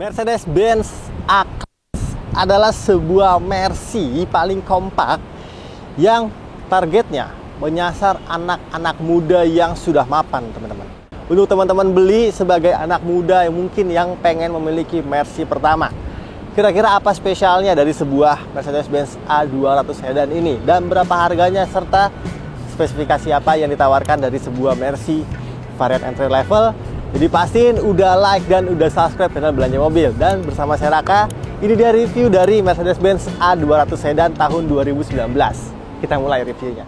Mercedes-Benz A-Class adalah sebuah Mercy paling kompak yang targetnya menyasar anak-anak muda yang sudah mapan, teman-teman. Untuk teman-teman beli sebagai anak muda yang mungkin yang pengen memiliki Mercy pertama, kira-kira apa spesialnya dari sebuah Mercedes-Benz A200 sedan ini, dan berapa harganya, serta spesifikasi apa yang ditawarkan dari sebuah Mercy varian entry level. Jadi pastiin udah like dan udah subscribe channel Belanja Mobil. Dan bersama saya Raka, ini dia review dari Mercedes-Benz A200 sedan tahun 2019. Kita mulai reviewnya.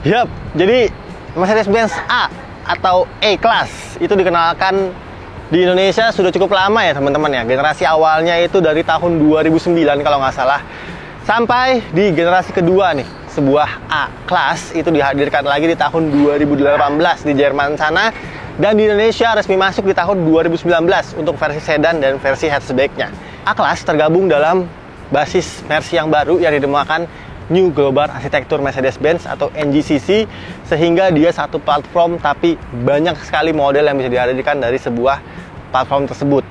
Yap, jadi Mercedes-Benz A atau A-Class itu dikenalkan di Indonesia sudah cukup lama ya teman-teman ya. Generasi awalnya itu dari tahun 2009 kalau nggak salah, sampai di generasi kedua nih, sebuah A-Class itu dihadirkan lagi di tahun 2018 di Jerman sana, dan di Indonesia resmi masuk di tahun 2019 untuk versi sedan dan versi hatchbacknya. A-Class tergabung dalam basis Mercy yang baru yang dinamakan New Global Architecture Mercedes-Benz atau NGCC, sehingga dia satu platform tapi banyak sekali model yang bisa dihadirkan dari sebuah platform tersebut.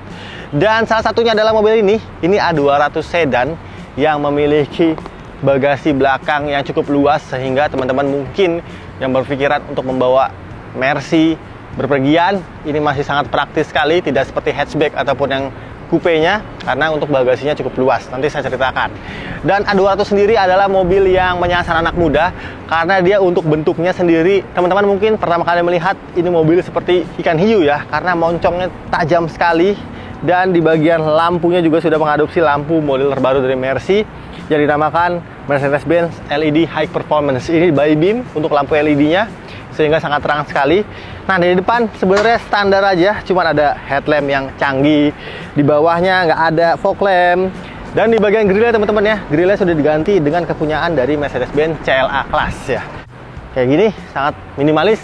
Dan salah satunya adalah mobil ini A200 sedan yang memiliki bagasi belakang yang cukup luas, sehingga teman-teman mungkin yang berpikiran untuk membawa Mercy berpergian, ini masih sangat praktis sekali, tidak seperti hatchback ataupun yang kupenya, karena untuk bagasinya cukup luas. Nanti saya ceritakan. Dan A200 sendiri adalah mobil yang menyasar anak muda karena dia untuk bentuknya sendiri, teman-teman mungkin pertama kali melihat ini mobil seperti ikan hiu ya, karena moncongnya tajam sekali, dan di bagian lampunya juga sudah mengadopsi lampu model terbaru dari Mercy yang dinamakan Mercedes-Benz LED High Performance. Ini by beam untuk lampu LED-nya, sehingga sangat terang sekali. Nah, di depan sebenarnya standar aja, cuma ada headlamp yang canggih, di bawahnya nggak ada fog lamp, dan di bagian grillnya teman-teman ya, grillnya sudah diganti dengan kepunyaan dari Mercedes-Benz CLA Class ya. Kayak gini, sangat minimalis.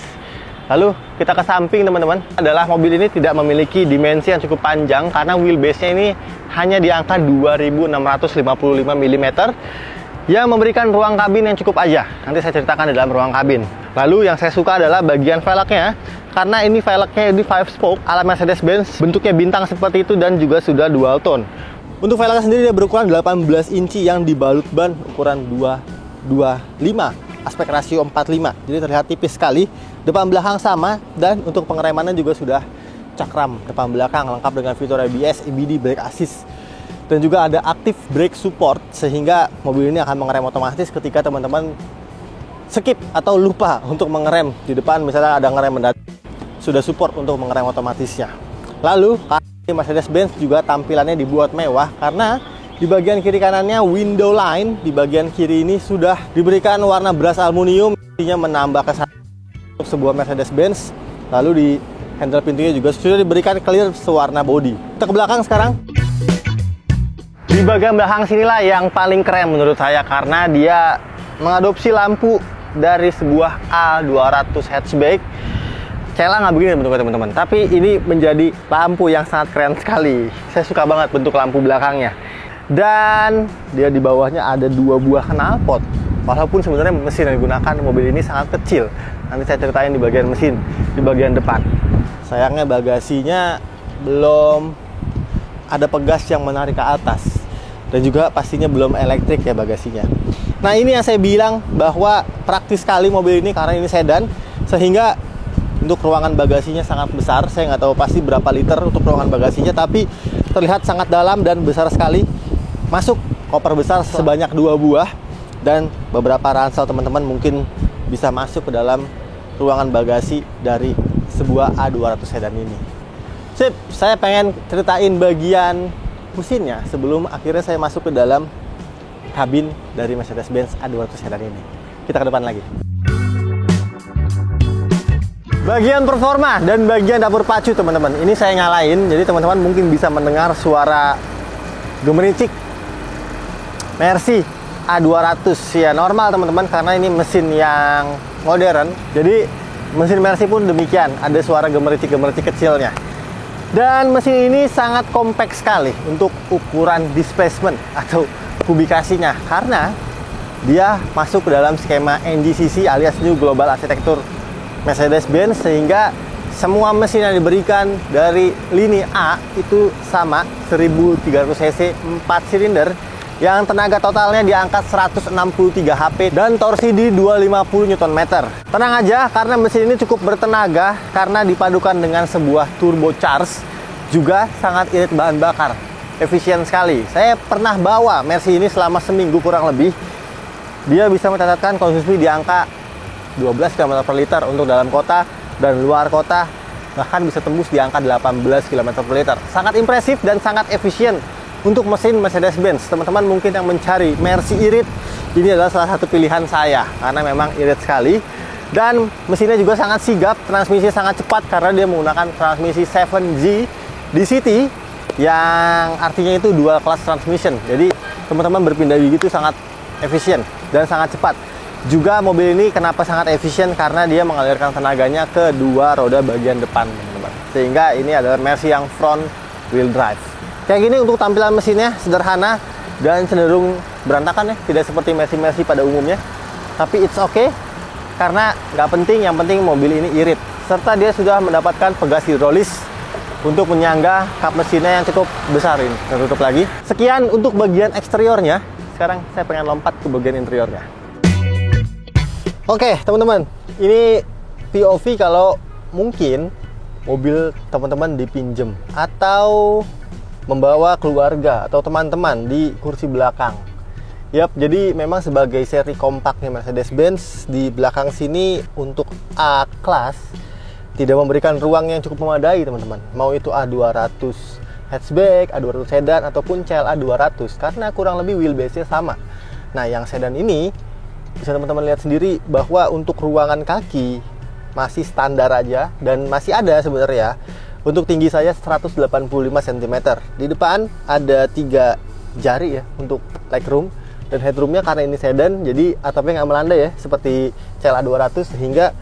Lalu kita ke samping teman-teman, adalah mobil ini tidak memiliki dimensi yang cukup panjang karena wheelbase-nya ini hanya di angka 2655 mm, yang memberikan ruang kabin yang cukup aja. Nanti saya ceritakan di dalam ruang kabin. Lalu yang saya suka adalah bagian velgnya, karena ini velgnya di 5 spoke ala Mercedes-Benz, bentuknya bintang seperti itu dan juga sudah dual tone. Untuk velgnya sendiri dia berukuran 18 inci yang dibalut ban ukuran 225, aspek rasio 45. Jadi terlihat tipis sekali. Depan belakang sama, dan untuk pengeremannya juga sudah cakram depan belakang lengkap dengan fitur ABS, EBD, brake assist. Dan juga ada active brake support, sehingga mobil ini akan mengerem otomatis ketika teman-teman skip atau lupa untuk mengerem di depan, misalnya ada ngerem mendadak, sudah support untuk mengerem otomatisnya. Lalu Mercedes-Benz juga tampilannya dibuat mewah karena di bagian kiri kanannya window line di bagian kiri ini sudah diberikan warna brush aluminium, artinya menambah kesan untuk sebuah Mercedes-Benz. Lalu di handle pintunya juga sudah diberikan clear sewarna body. Kita ke belakang sekarang. Di bagian belakang sinilah yang paling keren menurut saya, karena dia mengadopsi lampu dari sebuah A200 hatchback. CLA nggak begini bentuknya teman-teman, tapi ini menjadi lampu yang sangat keren sekali. Saya suka banget bentuk lampu belakangnya. Dan dia di bawahnya ada 2 buah knalpot, walaupun sebenarnya mesin yang digunakan mobil ini sangat kecil. Nanti saya ceritain di bagian mesin, di bagian depan. Sayangnya bagasinya belum ada pegas yang menarik ke atas, dan juga pastinya belum elektrik ya bagasinya. Nah, ini yang saya bilang bahwa praktis sekali mobil ini karena ini sedan, sehingga untuk ruangan bagasinya sangat besar. Saya nggak tahu pasti berapa liter untuk ruangan bagasinya, tapi terlihat sangat dalam dan besar sekali. Masuk koper besar sebanyak 2 buah, dan beberapa ransel teman-teman mungkin bisa masuk ke dalam ruangan bagasi dari sebuah A200 sedan ini. Sip, saya pengen ceritain bagian mesinnya sebelum akhirnya saya masuk ke dalam kabin dari Mercedes-Benz A200 sedan ini. Kita ke depan lagi. Bagian performa dan bagian dapur pacu teman-teman, ini saya nyalain, jadi teman-teman mungkin bisa mendengar suara gemericik Mercy A200 ya, normal teman-teman, karena ini mesin yang modern. Jadi mesin Mercy pun demikian, ada suara gemericik-gemericik kecilnya. Dan mesin ini sangat kompak sekali untuk ukuran displacement atau kubikasinya, karena dia masuk ke dalam skema NGCC alias New Global Architecture Mercedes-Benz, sehingga semua mesin yang diberikan dari lini A itu sama 1300 cc 4 silinder yang tenaga totalnya di angka 163 HP dan torsi di 250 Nm. Tenang aja, karena mesin ini cukup bertenaga karena dipadukan dengan sebuah turbocharge, juga sangat irit bahan bakar, efisien sekali. Saya pernah bawa Mercy ini selama seminggu kurang lebih. Dia bisa mencatatkan konsumsi di angka 12 km per liter untuk dalam kota, dan luar kota bahkan bisa tembus di angka 18 km per liter. Sangat impresif dan sangat efisien untuk mesin Mercedes-Benz. Teman-teman mungkin yang mencari Mercy irit, ini adalah salah satu pilihan saya karena memang irit sekali. Dan mesinnya juga sangat sigap, transmisi sangat cepat karena dia menggunakan transmisi 7G DCT yang artinya itu dual class transmission. Jadi teman-teman berpindah gigi itu sangat efisien dan sangat cepat. Juga mobil ini kenapa sangat efisien, karena dia mengalirkan tenaganya ke dua roda bagian depan, teman-teman. Sehingga ini adalah Mercy yang front wheel drive. Kayak gini untuk tampilan mesinnya sederhana dan cenderung berantakan ya, tidak seperti Mercy pada umumnya. Tapi it's okay, karena nggak penting, yang penting mobil ini irit. Serta dia sudah mendapatkan pegas hidrolis untuk menyangga kap mesinnya yang cukup besar ini. Kita tutup lagi. Sekian untuk bagian eksteriornya. Sekarang saya pengen lompat ke bagian interiornya. Oke, teman-teman, ini POV kalau mungkin mobil teman-teman dipinjem atau membawa keluarga atau teman-teman di kursi belakang. Yap, jadi memang sebagai seri kompaknya Mercedes-Benz, di belakang sini untuk A-Class tidak memberikan ruang yang cukup memadai, teman-teman. Mau itu A200 hatchback, A200 sedan, ataupun CLA 200, karena kurang lebih wheelbase-nya sama. Nah, yang sedan ini bisa teman-teman lihat sendiri bahwa untuk ruangan kaki masih standar aja, dan masih ada sebenarnya. Untuk tinggi saya 185 cm. Di depan ada 3 jari ya untuk legroom, dan headroomnya karena ini sedan jadi atapnya nggak melandai ya seperti CLA 200, sehingga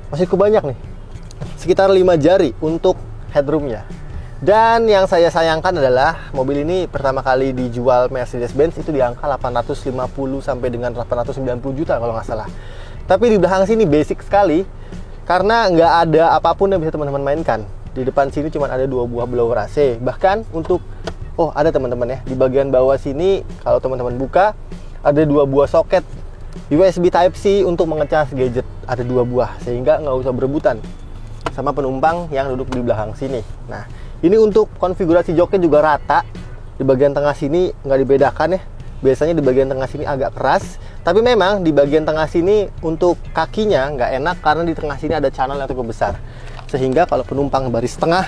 masih cukup banyak nih, sekitar 5 jari untuk headroomnya. Dan yang saya sayangkan adalah mobil ini pertama kali dijual Mercedes-Benz itu di angka 850 sampai dengan 890 juta kalau nggak salah. Tapi di belakang sini basic sekali karena nggak ada apapun yang bisa teman-teman mainkan. Di depan sini cuma ada 2 buah blower AC. Bahkan untuk, ada teman-teman ya, di bagian bawah sini kalau teman-teman buka ada 2 buah soket USB Type-C untuk mengecas gadget. Ada 2 buah, sehingga nggak usah berebutan sama penumpang yang duduk di belakang sini. Nah, ini untuk konfigurasi joknya juga rata. Di bagian tengah sini nggak dibedakan ya. Biasanya di bagian tengah sini agak keras, tapi memang di bagian tengah sini untuk kakinya nggak enak karena di tengah sini ada channel yang cukup besar. Sehingga kalau penumpang baris tengah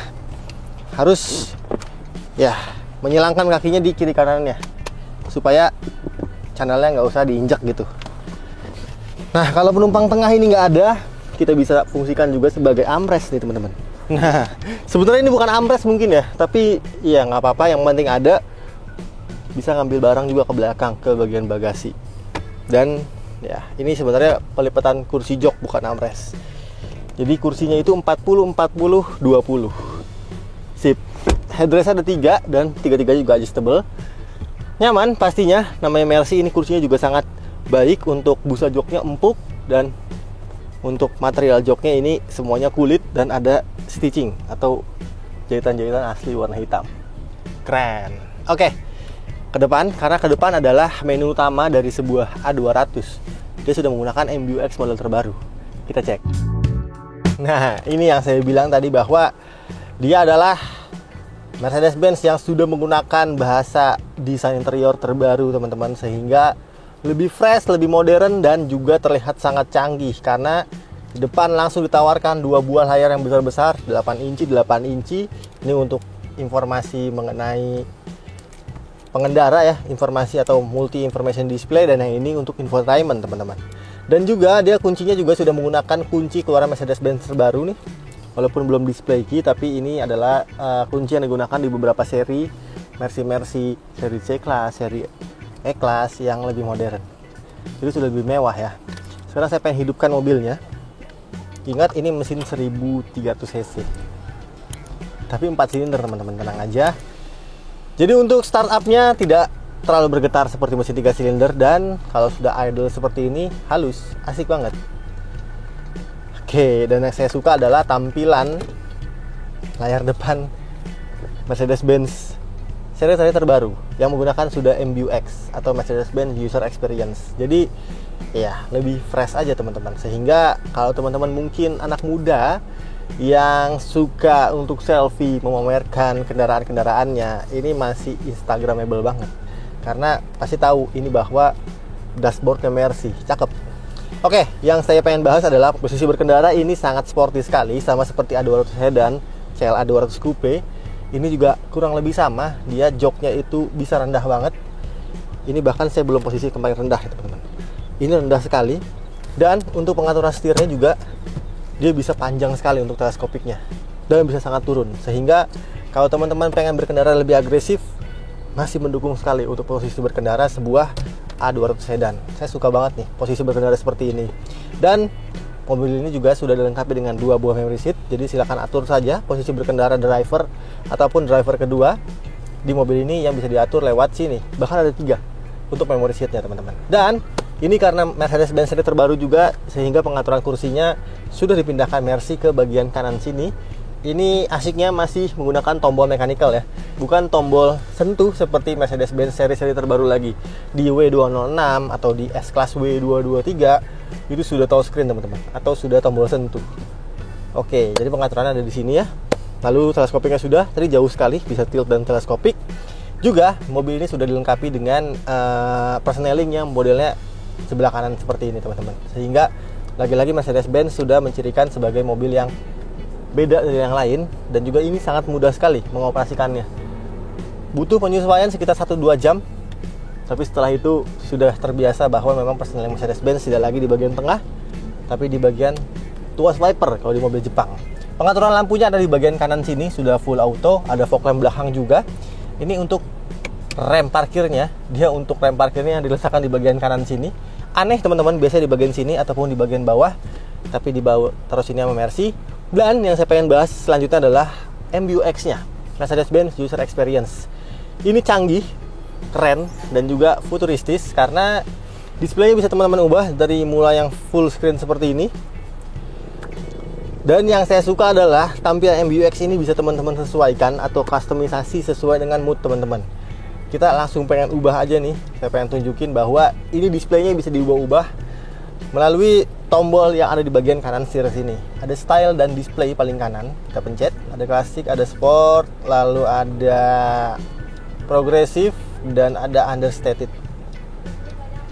harus ya menyilangkan kakinya di kiri kanannya supaya channelnya nggak usah diinjak gitu. Nah, kalau penumpang tengah ini nggak ada, kita bisa fungsikan juga sebagai armrest nih, teman-teman. Nah, sebenarnya ini bukan armrest mungkin ya, tapi ya nggak apa-apa, yang penting ada. Bisa ngambil barang juga ke belakang, ke bagian bagasi. Dan ya, ini sebenarnya pelipatan kursi jok, bukan armrest. Jadi kursinya itu 40-40-20. Sip. Headrest ada 3 dan 3-3 juga adjustable. Nyaman pastinya, namanya Mercy, ini kursinya juga sangat baik. Untuk busa joknya empuk, dan untuk material joknya ini semuanya kulit dan ada stitching atau jahitan-jahitan asli warna hitam. Keren. Oke. Ke depan, karena ke depan adalah menu utama dari sebuah A200. Dia sudah menggunakan MBUX model terbaru. Kita cek. Nah, ini yang saya bilang tadi bahwa dia adalah Mercedes-Benz yang sudah menggunakan bahasa desain interior terbaru, teman-teman, sehingga lebih fresh, lebih modern, dan juga terlihat sangat canggih karena di depan langsung ditawarkan 2 buah layar yang besar-besar, 8 inci. Ini untuk informasi mengenai pengendara ya, informasi atau multi information display, dan yang ini untuk infotainment, teman-teman. Dan juga dia kuncinya juga sudah menggunakan kunci keluaran Mercedes-Benz terbaru nih. Walaupun belum display key, tapi ini adalah kunci yang digunakan di beberapa seri Mercy, seri C-Class, seri E-Class yang lebih modern. Jadi sudah lebih mewah ya. Sekarang saya pengen hidupkan mobilnya. Ingat, ini mesin 1300 cc. tapi 4 silinder teman-teman, tenang aja. Jadi untuk startupnya tidak terlalu bergetar seperti mesin 3 silinder, dan kalau sudah idle seperti ini halus, asik banget. Oke, dan yang saya suka adalah tampilan layar depan Mercedes-Benz seri-seri terbaru yang menggunakan sudah MBUX atau Mercedes-Benz User Experience. Jadi ya lebih fresh aja teman-teman, sehingga kalau teman-teman mungkin anak muda yang suka untuk selfie memamerkan kendaraan-kendaraannya, ini masih instagramable banget, karena pasti tahu ini bahwa dashboardnya Mercy, cakep. Oke, yang saya pengen bahas adalah posisi berkendara. Ini sangat sporty sekali, sama seperti A200 sedan, CLA 200 Coupe. Ini juga kurang lebih sama, dia joknya itu bisa rendah banget. Ini bahkan saya belum posisi kemarin rendah ya teman-teman. Ini rendah sekali, dan untuk pengaturan setirnya juga dia bisa panjang sekali untuk teleskopiknya, dan bisa sangat turun, sehingga kalau teman-teman pengen berkendara lebih agresif, masih mendukung sekali untuk posisi berkendara sebuah A200 sedan. Saya suka banget nih posisi berkendara seperti ini. Dan mobil ini juga sudah dilengkapi dengan 2 buah memory seat, jadi silakan atur saja posisi berkendara driver ataupun driver kedua di mobil ini yang bisa diatur lewat sini. Bahkan ada 3 untuk memory seatnya teman-teman. Dan ini karena Mercedes-Benz seri terbaru juga, sehingga pengaturan kursinya sudah dipindahkan Mercy ke bagian kanan sini. Ini asiknya masih menggunakan tombol mechanical ya, bukan tombol sentuh seperti Mercedes-Benz seri-seri terbaru lagi. Di W206 atau di S-Class W223 itu sudah touchscreen teman-teman, atau sudah tombol sentuh. Oke, jadi pengaturannya ada di sini ya. Lalu teleskopiknya sudah, tadi jauh sekali, bisa tilt dan teleskopik. Juga mobil ini sudah dilengkapi dengan persneling yang modelnya sebelah kanan seperti ini teman-teman, sehingga lagi-lagi Mercedes-Benz sudah mencirikan sebagai mobil yang beda dari yang lain, dan juga ini sangat mudah sekali mengoperasikannya. Butuh penyesuaian sekitar 1-2 jam, tapi setelah itu sudah terbiasa bahwa memang persneling Mercedes-Benz tidak lagi di bagian tengah, tapi di bagian tuas wiper kalau di mobil Jepang. Pengaturan lampunya ada di bagian kanan sini, sudah full auto, ada fog lamp belakang juga. Ini untuk rem parkirnya, dia untuk rem parkirnya yang diletakkan di bagian kanan sini. Aneh teman-teman, biasanya di bagian sini ataupun di bagian bawah, tapi di bawah terus ini sama Mercy. Dan yang saya pengen bahas selanjutnya adalah MBUX-nya, Mercedes-Benz User Experience. Ini canggih, keren, dan juga futuristis karena displaynya bisa teman-teman ubah dari mulai yang full screen seperti ini. Dan yang saya suka adalah tampilan MBUX ini bisa teman-teman sesuaikan atau customisasi sesuai dengan mood teman-teman. Kita langsung pengen ubah aja nih. Saya pengen tunjukin bahwa ini displaynya bisa diubah-ubah melalui tombol yang ada di bagian kanan setir sini. Ada style dan display paling kanan, kita pencet. Ada klasik, ada sport, lalu ada progresif, dan ada understated.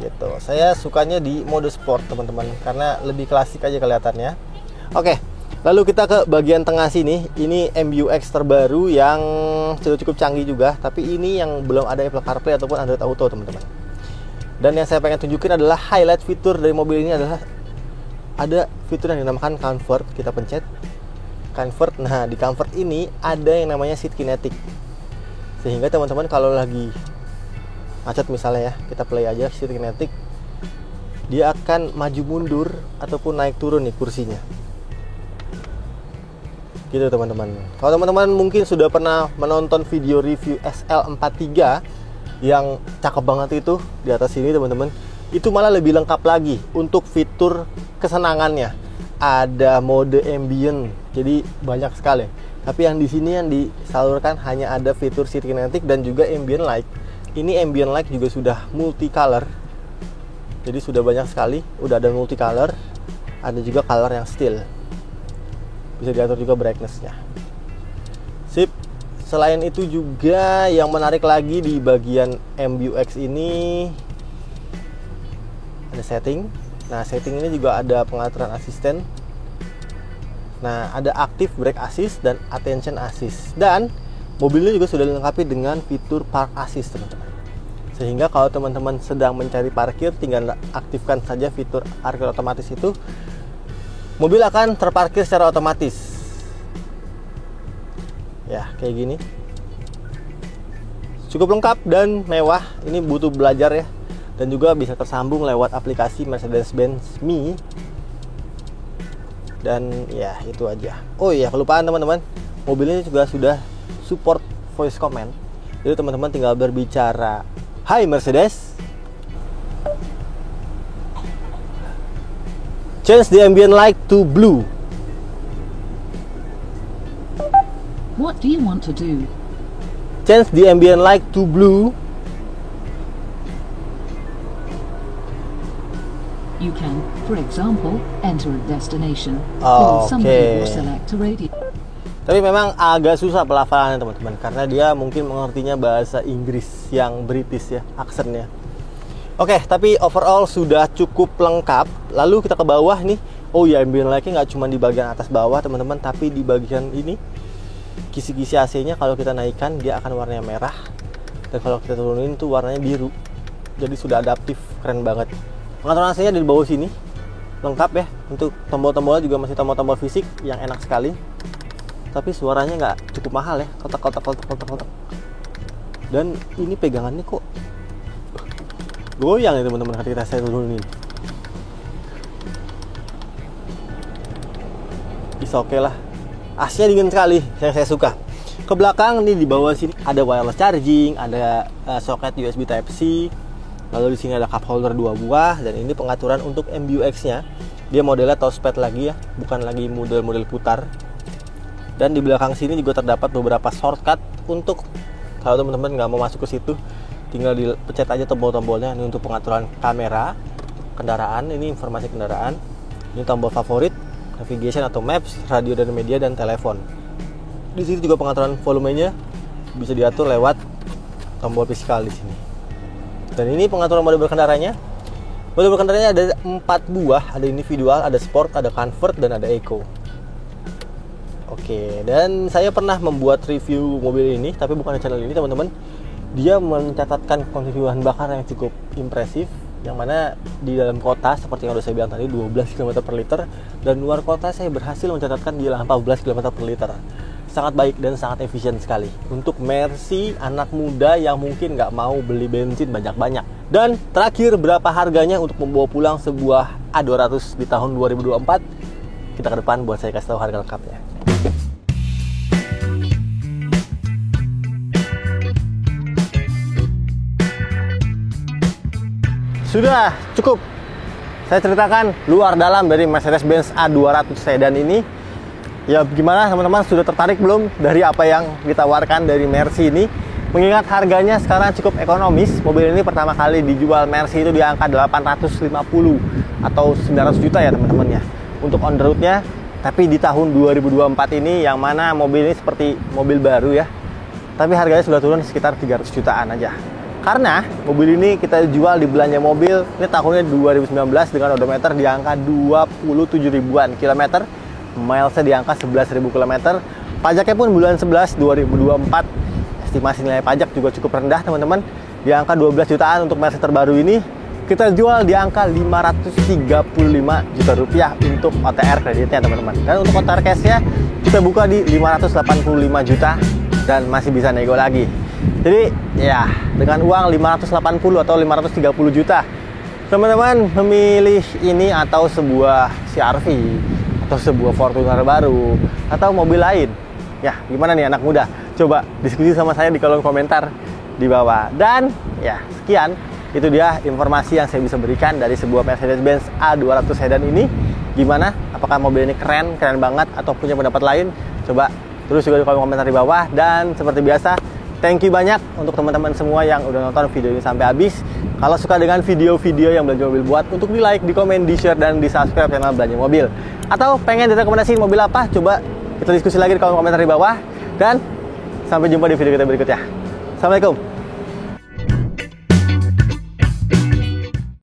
Gitu. Saya sukanya di mode sport teman-teman, karena lebih klasik aja kelihatannya. Oke, lalu kita ke bagian tengah sini. Ini MBUX terbaru yang sudah cukup canggih juga, tapi ini yang belum ada Apple CarPlay ataupun Android Auto teman-teman. Dan yang saya pengen tunjukin adalah highlight fitur dari mobil ini adalah ada fitur yang dinamakan comfort. Kita pencet comfort. Nah, di comfort ini ada yang namanya seat kinetic, sehingga teman-teman kalau lagi macet misalnya ya, kita play aja seat kinetic, dia akan maju mundur ataupun naik turun nih kursinya gitu teman-teman. Kalau teman-teman mungkin sudah pernah menonton video review SL43 yang cakep banget itu di atas sini teman-teman, itu malah lebih lengkap lagi untuk fitur kesenangannya. Ada mode ambient, jadi banyak sekali. Tapi yang di sini yang disalurkan hanya ada fitur seat kinetic dan juga ambient light. Ini ambient light juga sudah multicolor, jadi sudah banyak sekali. Udah ada multicolor, ada juga color yang still. Bisa diatur juga brightness-nya. Sip. Selain itu juga yang menarik lagi di bagian MBUX ini ada setting. Nah, setting ini juga ada pengaturan asisten. Nah, ada active brake assist dan attention assist. Dan mobilnya juga sudah dilengkapi dengan fitur park assist teman-teman. Sehingga kalau teman-teman sedang mencari parkir, tinggal aktifkan saja fitur parkir otomatis itu. Mobil akan terparkir secara otomatis. Ya, kayak gini. Cukup lengkap dan mewah. Ini butuh belajar ya. Dan juga bisa tersambung lewat aplikasi Mercedes-Benz Me. Dan ya, itu aja. Oh iya, kelupaan teman-teman. mobilnya juga sudah support voice command. Jadi teman-teman tinggal berbicara, "Hai Mercedes, change the ambient light to blue." What do you want to do? Change the ambient light to blue. You can, for example, enter a destination, Oh, call somebody, or okay. select a radio. Tapi memang agak susah pelafalannya teman-teman, karena dia mungkin mengertinya bahasa Inggris yang British ya, aksennya. Oke, tapi overall sudah cukup lengkap. Lalu kita ke bawah nih. Oh ya, ambient light-nya nggak cuma di bagian atas bawah teman-teman, tapi di bagian ini kisi-kisi AC-nya kalau kita naikkan dia akan warnanya merah, dan kalau kita turunin tuh warnanya biru. Jadi sudah adaptif, keren banget. Pengaturan AC-nya di bawah sini lengkap ya. Untuk tombol-tombolnya juga masih tombol-tombol fisik yang enak sekali. Tapi suaranya nggak cukup mahal ya, kotak. Dan ini pegangannya kok goyang ya teman-teman ketika saya turunin. Is oke lah. AC-nya dingin sekali, saya suka. Ke belakang nih di bawah sini ada wireless charging, ada soket USB Type-C. Lalu di sini ada cup holder 2 buah, dan ini pengaturan untuk MBUX-nya. Dia modelnya touchpad lagi ya, bukan lagi model putar. Dan di belakang sini juga terdapat beberapa shortcut untuk kalau teman-teman nggak mau masuk ke situ, tinggal dipencet aja tombol-tombolnya. Ini untuk pengaturan kamera kendaraan, ini informasi kendaraan. Ini tombol favorit, navigation atau maps, radio dan media, dan telepon. Di sini juga pengaturan volumenya bisa diatur lewat tombol fiskal di sini. Dan ini pengaturan mode berkendaranya. Mode berkendaranya ada 4 buah, ada individual, ada sport, ada comfort, dan ada eco. Oke, dan saya pernah membuat review mobil ini, tapi bukan di channel ini teman-teman. Dia mencatatkan konsumsi bahan bakar yang cukup impresif, yang mana di dalam kota seperti yang sudah saya bilang tadi 12 km per liter, dan luar kota saya berhasil mencatatkan di 14 km per liter. Sangat baik dan sangat efisien sekali untuk Mercy anak muda yang mungkin nggak mau beli bensin banyak-banyak. Dan terakhir, berapa harganya untuk membawa pulang sebuah A200 di tahun 2024? Kita ke depan buat saya kasih tahu harga lengkapnya. Sudah cukup saya ceritakan luar dalam dari Mercedes-Benz A200 sedan ini. Ya gimana teman-teman, sudah tertarik belum dari apa yang ditawarkan dari Mercy ini? Mengingat harganya sekarang cukup ekonomis. Mobil ini pertama kali dijual Mercy itu di angka 850 atau 900 juta ya teman-teman ya, untuk on the road-nya. Tapi di tahun 2024 ini, yang mana mobil ini seperti mobil baru ya, tapi harganya sudah turun sekitar 300 jutaan aja. Karena mobil ini kita jual di belanja mobil ini tahunnya 2019 dengan odometer di angka 27 ribuan kilometer, milesnya di angka 11.000 kilometer. Pajaknya pun bulan 11 2024, estimasi nilai pajak juga cukup rendah teman-teman, di angka 12 jutaan. Untuk Mercy terbaru ini kita jual di angka 535 juta rupiah untuk OTR kreditnya teman-teman. Dan untuk OTR cashnya kita buka di 585 juta dan masih bisa nego lagi. Jadi ya dengan uang 580 atau 530 juta teman-teman memilih ini atau sebuah CR-V atau sebuah Fortuner baru atau mobil lain. Ya gimana nih anak muda? Coba diskusi sama saya di kolom komentar di bawah. Dan ya sekian, itu dia informasi yang saya bisa berikan dari sebuah Mercedes-Benz A200 sedan ini. Gimana? Apakah mobil ini keren banget, atau punya pendapat lain? Coba tulis juga di kolom komentar di bawah. Dan seperti biasa, thank you banyak untuk teman-teman semua yang udah nonton video ini sampai habis. Kalau suka dengan video-video yang Belanja Mobil buat, untuk di like, di komen, di share, dan di subscribe channel Belanja Mobil. Atau pengen direkomendasiin mobil apa? Coba kita diskusi lagi di kolom komentar di bawah. Dan sampai jumpa di video kita berikutnya. Assalamualaikum.